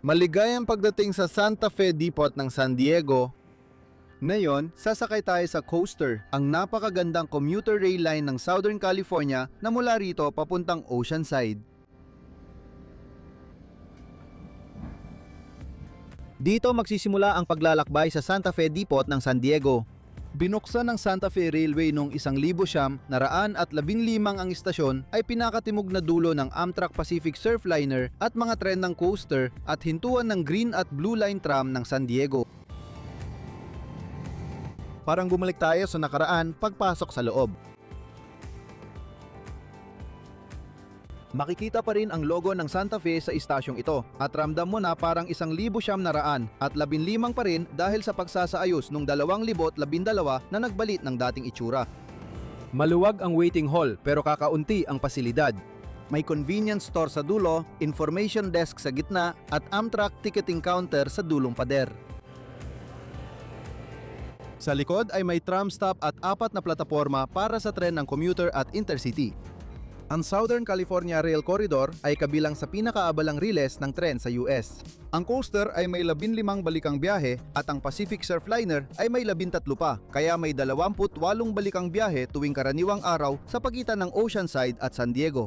Maligayang pagdating sa Santa Fe Depot ng San Diego. Ngayon, sasakay tayo sa Coaster, ang napakagandang commuter rail line ng Southern California na mula rito papuntang Oceanside. Dito magsisimula ang paglalakbay sa Santa Fe Depot ng San Diego. Binuksan ng Santa Fe Railway noong 1915 ang istasyon ay pinakatimog na dulo ng Amtrak Pacific Surfliner at mga tren ng Coaster at hintuan ng Green at Blue Line tram ng San Diego. Parang bumalik tayo sa nakaraan pagpasok sa loob. Makikita pa rin ang logo ng Santa Fe sa istasyong ito at ramdam mo na parang 1,900 at 15 pa rin dahil sa pagsasaayos noong 2012 na nagbalit ng dating itsura. Maluwag ang waiting hall pero kakaunti ang pasilidad. May convenience store sa dulo, information desk sa gitna at Amtrak ticketing counter sa dulong pader. Sa likod ay may tram stop at 4 na plataporma para sa tren ng commuter at intercity. Ang Southern California Rail Corridor ay kabilang sa pinakaabalang riles ng tren sa US. Ang Coaster ay may 15 balikang biyahe at ang Pacific Surfliner ay may 13 pa, kaya may 28 balikang biyahe tuwing karaniwang araw sa pagitan ng Oceanside at San Diego.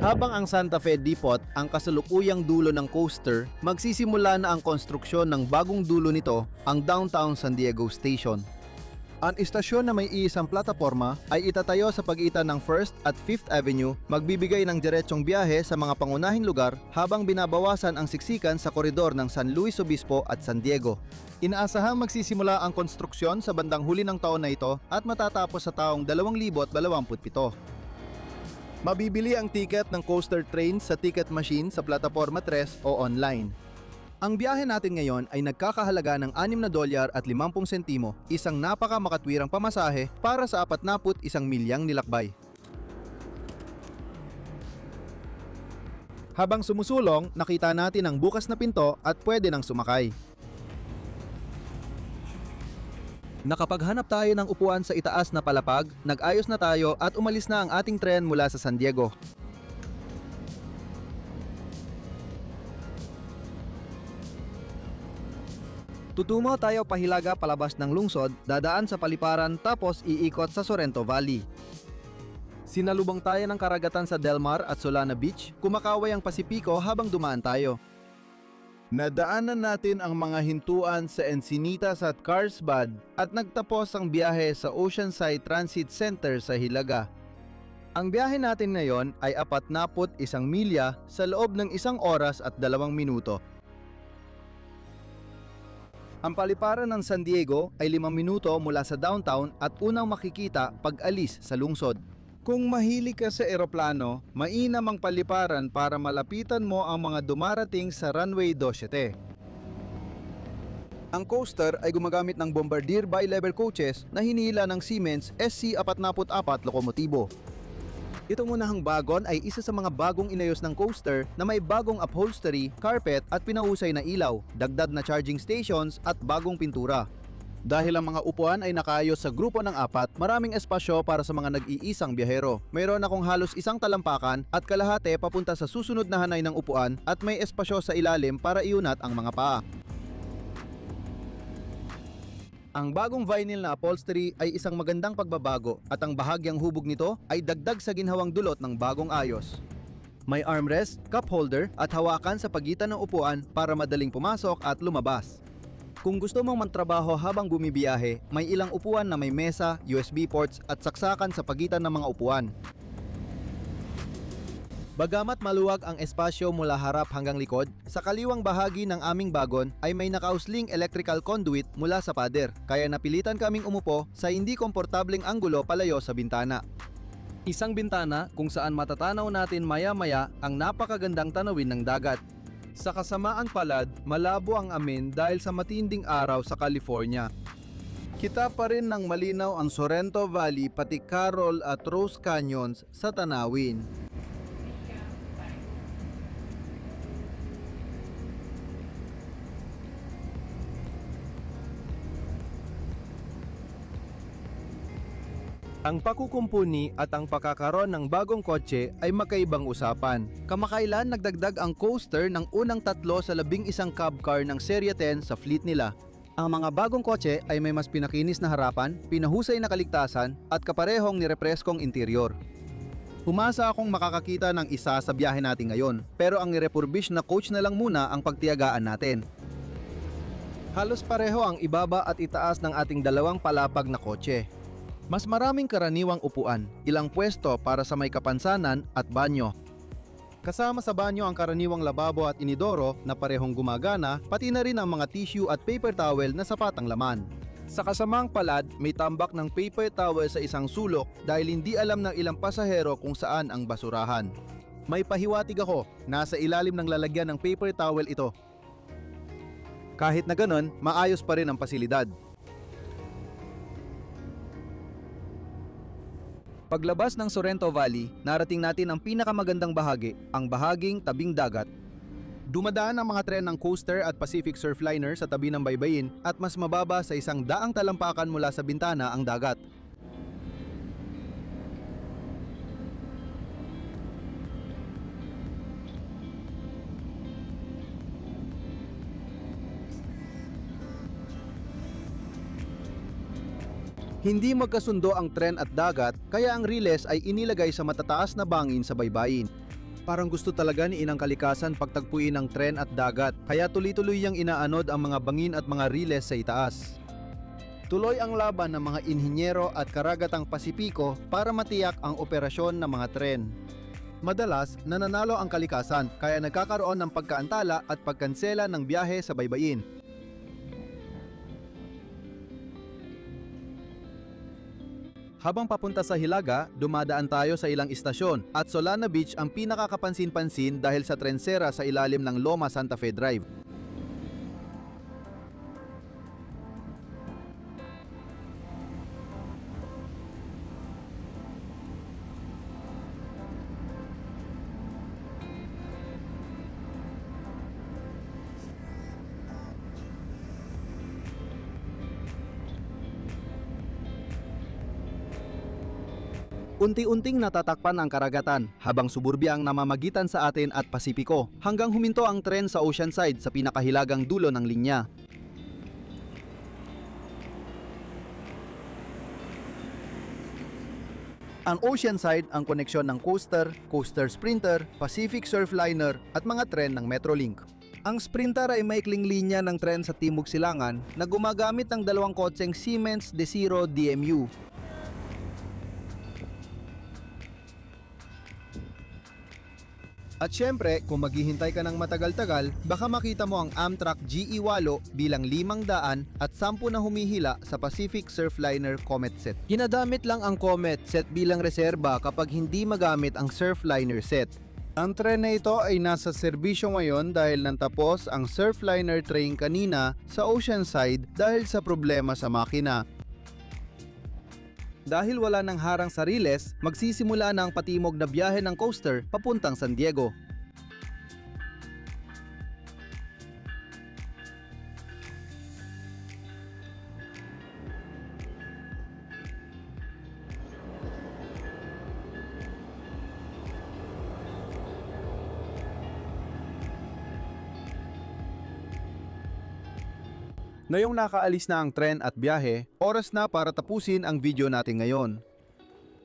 Habang ang Santa Fe Depot ang kasalukuyang dulo ng Coaster, magsisimula na ang konstruksyon ng bagong dulo nito, ang Downtown San Diego Station. Ang istasyon na may iisang plataporma ay itatayo sa pagitan ng 1st at 5th Avenue, magbibigay ng diretsong biyahe sa mga pangunahing lugar habang binabawasan ang siksikan sa koridor ng San Luis Obispo at San Diego. Inaasahang magsisimula ang konstruksyon sa bandang huli ng taon na ito at matatapos sa taong 2027. Mabibili ang ticket ng Coaster train sa ticket machine sa Plataforma 3 o online. Ang biyahe natin ngayon ay nagkakahalaga ng $6.50, isang napakamakatwirang pamasahe para sa 41 milyang nilakbay. Habang sumusulong, nakita natin ang bukas na pinto at pwede nang sumakay. Nakapaghanap tayo ng upuan sa itaas na palapag, nag-ayos na tayo at umalis na ang ating tren mula sa San Diego. Tutungo tayo pahilaga palabas ng lungsod, dadaan sa paliparan tapos iikot sa Sorrento Valley. Sinalubong tayo ng karagatan sa Del Mar at Solana Beach, kumakaway ang Pasipiko habang dumaan tayo. Nadaanan natin ang mga hintuan sa Encinitas at Carlsbad at nagtapos ang biyahe sa Oceanside Transit Center sa Hilaga. Ang biyahe natin ngayon ay 41 milya sa loob ng 1 oras at 2 minuto. Ang paliparan ng San Diego ay 5 minuto mula sa downtown at unang makikita pag alis sa lungsod. Kung mahilig ka sa eroplano, mainam ang paliparan para malapitan mo ang mga dumarating sa runway 27. Ang Coaster ay gumagamit ng Bombardier bi-level coaches na hinihila ng Siemens SC-44 lokomotibo. Itong unahang bagon ay isa sa mga bagong inayos ng Coaster na may bagong upholstery, carpet at pinahusay na ilaw, dagdag na charging stations at bagong pintura. Dahil ang mga upuan ay nakaayos sa grupo ng 4, maraming espasyo para sa mga nag-iisang biyahero. Mayroon akong halos 1 talampakan at kalahati papunta sa susunod na hanay ng upuan at may espasyo sa ilalim para iunat ang mga paa. Ang bagong vinyl na upholstery ay isang magandang pagbabago at ang bahagyang hubog nito ay dagdag sa ginhawang dulot ng bagong ayos. May armrest, cup holder at hawakan sa pagitan ng upuan para madaling pumasok at lumabas. Kung gusto mong mantrabaho habang bumibiyahe, may ilang upuan na may mesa, USB ports at saksakan sa pagitan ng mga upuan. Bagamat maluwag ang espasyo mula harap hanggang likod, sa kaliwang bahagi ng aming bagon ay may nakausling electrical conduit mula sa pader, kaya napilitan kaming umupo sa hindi komportableng anggulo palayo sa bintana. Isang bintana kung saan matatanaw natin maya-maya ang napakagandang tanawin ng dagat. Sa kasamaan palad, malabo ang amin dahil sa matinding araw sa California. Kita pa rin ng malinaw ang Sorrento Valley pati Carroll at Rose Canyons sa tanawin. Ang pakukumpuni at ang pagkakaroon ng bagong kotse ay magkaibang usapan. Kamakailan nagdagdag ang Coaster ng unang 3 sa 11 cab car ng Serye 10 sa fleet nila. Ang mga bagong kotse ay may mas pinakinis na harapan, pinahusay na kaligtasan at kaparehong nirepreskong interior. Umasa akong makakakita ng isa sa biyahe natin ngayon, pero ang nirepurbish na coach na lang muna ang pagtiyagaan natin. Halos pareho ang ibaba at itaas ng ating dalawang palapag na kotse. Mas maraming karaniwang upuan, ilang pwesto para sa may kapansanan at banyo. Kasama sa banyo ang karaniwang lababo at inidoro na parehong gumagana, pati na rin ang mga tissue at paper towel na sapat ang laman. Sa kasamang palad, may tambak ng paper towel sa isang sulok dahil hindi alam ng ilang pasahero kung saan ang basurahan. May pahiwatig ako, nasa ilalim ng lalagyan ng paper towel ito. Kahit na ganon, maayos pa rin ang pasilidad. Paglabas ng Sorrento Valley, narating natin ang pinakamagandang bahagi, ang bahaging tabing dagat. Dumadaan ang mga tren ng Coaster at Pacific Surfliner sa tabi ng baybayin at mas mababa sa 100 talampakan mula sa bintana ang dagat. Hindi magkasundo ang tren at dagat, kaya ang riles ay inilagay sa matataas na bangin sa baybayin. Parang gusto talaga ni Inang Kalikasan pagtagpuin ang tren at dagat, kaya tuloy-tuloy niyang inaanod ang mga bangin at mga riles sa itaas. Tuloy ang laban ng mga inhinyero at karagatang Pasipiko para matiyak ang operasyon ng mga tren. Madalas, nananalo ang kalikasan, kaya nagkakaroon ng pagkaantala at pagkansela ng biyahe sa baybayin. Habang papunta sa Hilaga, dumadaan tayo sa ilang istasyon at Solana Beach ang pinakakapansin-pansin dahil sa trensera sa ilalim ng Loma Santa Fe Drive. Unti-unting natatakpan ang karagatan habang suburbia ang namamagitan sa atin at Pasipiko hanggang huminto ang tren sa Oceanside sa pinakahilagang dulo ng linya. Ang Oceanside ang koneksyon ng Coaster, Coaster Sprinter, Pacific Surfliner at mga tren ng Metrolink. Ang Sprinter ay maikling linya ng tren sa Timog Silangan na gumagamit ng dalawang kotseng Siemens D0 DMU. At syempre, kung maghihintay ka ng matagal-tagal, baka makita mo ang Amtrak GE8 bilang 500 at 10 na humihila sa Pacific Surfliner Comet Set. Ginadamit lang ang Comet Set bilang reserba kapag hindi magamit ang Surfliner Set. Ang tren na ito ay nasa serbisyo ngayon dahil nantapos ang Surfliner train kanina sa Oceanside dahil sa problema sa makina. Dahil wala nang harang sa riles, magsisimula na ang patimog na biyahe ng Coaster papuntang San Diego. Ngayong nakaalis na ang tren at biyahe, oras na para tapusin ang video natin ngayon.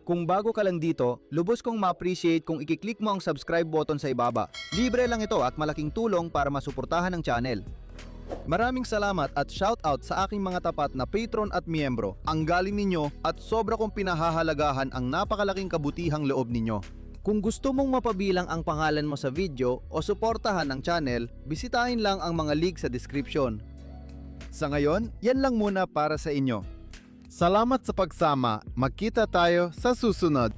Kung bago ka lang dito, lubos kong ma-appreciate kung i-click mo ang subscribe button sa ibaba. Libre lang ito at malaking tulong para masuportahan ang channel. Maraming salamat at shoutout sa aking mga tapat na patron at miyembro. Ang galing ninyo at sobra kong pinahahalagahan ang napakalaking kabutihang loob ninyo. Kung gusto mong mapabilang ang pangalan mo sa video o suportahan ang channel, bisitahin lang ang mga link sa description. Sa ngayon, yan lang muna para sa inyo. Salamat sa pagsama. Magkita tayo sa susunod.